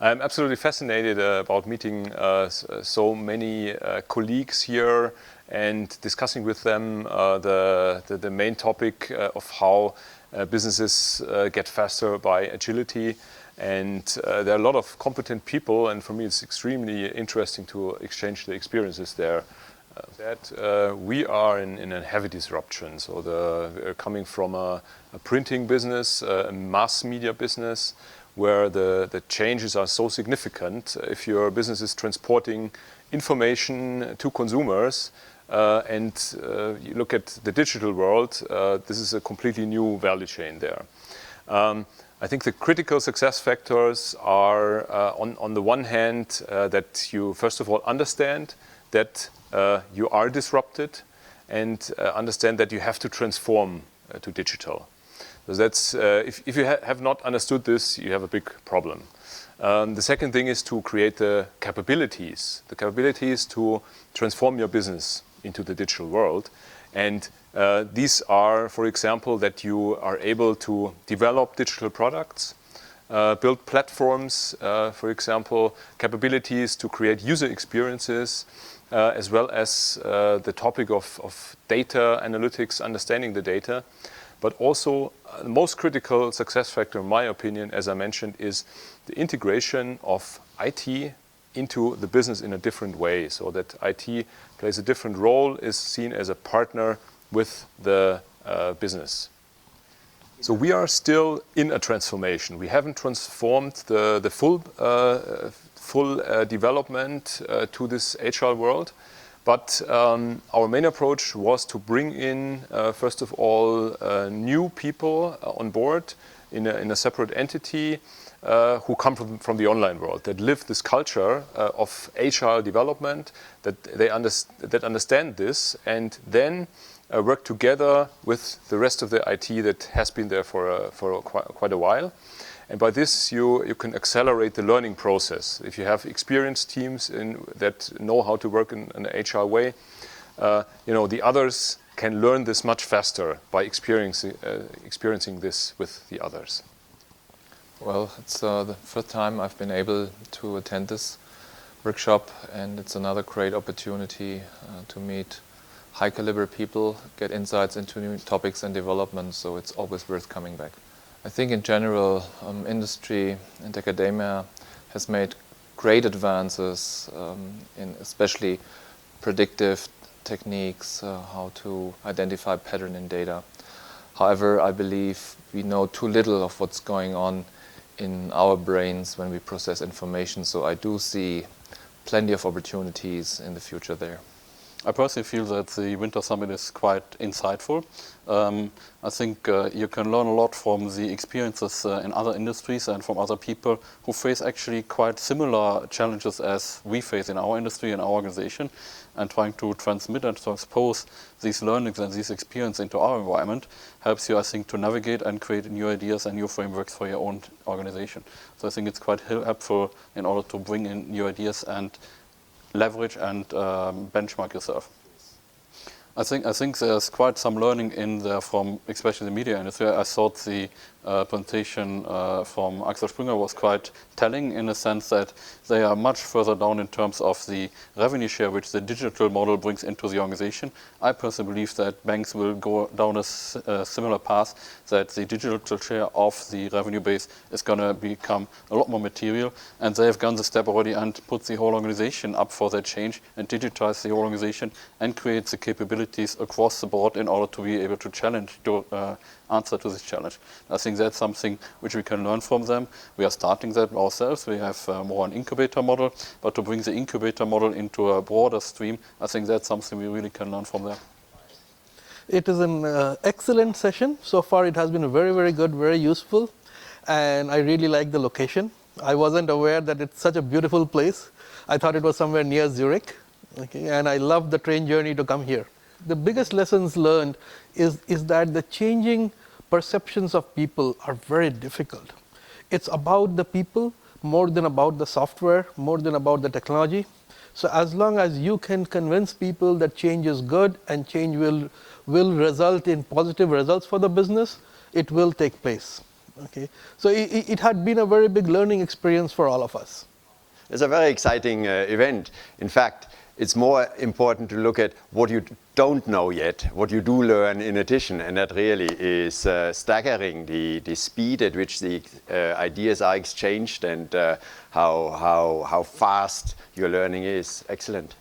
I'm absolutely fascinated about meeting so many colleagues here and discussing with them the main topic of how businesses get faster by agility. And there are a lot of competent people, and for me it's extremely interesting to exchange the experiences there. We are in a heavy disruption. So we're coming from a printing business, a mass media business, where the changes are so significant. If your business is transporting information to consumers, and you look at the digital world, this is a completely new value chain there. I think the critical success factors are, on the one hand, that you first of all understand that you are disrupted, and understand that you have to transform to digital. So that's if you have not understood this, you have a big problem. The second thing is to create the capabilities to transform your business into the digital world. And these are, for example, that you are able to develop digital products, build platforms, for example, capabilities to create user experiences, as well as the topic of data analytics, understanding the data. But also, the most critical success factor, in my opinion, as I mentioned, is the integration of IT into the business in a different way, so that IT plays a different role, is seen as a partner with the business. So we are still in a transformation. We haven't transformed the full development to this agile world. But our main approach was to bring in, first of all, new people on board in a separate entity who come from the online world, that live this culture of agile development, that understand this, and then work together with the rest of the IT that has been there for quite a while. And by this, you can accelerate the learning process. If you have experienced teams that know how to work in an agile way, the others can learn this much faster by experiencing this with the others. Well, it's the first time I've been able to attend this workshop, and it's another great opportunity to meet high-caliber people, get insights into new topics and developments, so it's always worth coming back. I think in general, industry and academia has made great advances in especially predictive techniques, how to identify pattern in data. However, I believe we know too little of what's going on in our brains when we process information, so I do see plenty of opportunities in the future there. I personally feel that the Winter Summit is quite insightful. I think you can learn a lot from the experiences in other industries and from other people who face actually quite similar challenges as we face in our industry and our organization, and trying to transmit and transpose these learnings and these experiences into our environment helps you, I think, to navigate and create new ideas and new frameworks for your own organization. So I think it's quite helpful in order to bring in new ideas and leverage and benchmark yourself. I think there's quite some learning in there from especially the media industry. I thought the presentation from Axel Springer was quite telling, in a sense that they are much further down in terms of the revenue share which the digital model brings into the organization. I personally believe that banks will go down a similar path, that the digital share of the revenue base is going to become a lot more material, and they have gone the step already and put the whole organization up for that change and digitize the whole organization and create the capabilities across the board in order to be able to challenge, to answer to this challenge. I think that's something which we can learn from them. We are starting that ourselves. We have more an incubator model, but to bring the incubator model into a broader stream, I think that's something we really can learn from them. It is an excellent session. So far it has been very, very good, very useful, and I really like the location. I wasn't aware that it's such a beautiful place. I thought it was somewhere near Zurich, okay, and I love the train journey to come here. The biggest lessons learned is that the changing perceptions of people are very difficult. It's about the people more than about the software, more than about the technology. So as long as you can convince people that change is good and change will result in positive results for the business, it will take place. Okay, so it had been a very big learning experience for all of us. It's a very exciting event. In fact, it's more important to look at what you don't know yet, what you do learn in addition, and that really is staggering, the speed at which the ideas are exchanged and how fast your learning is. Excellent.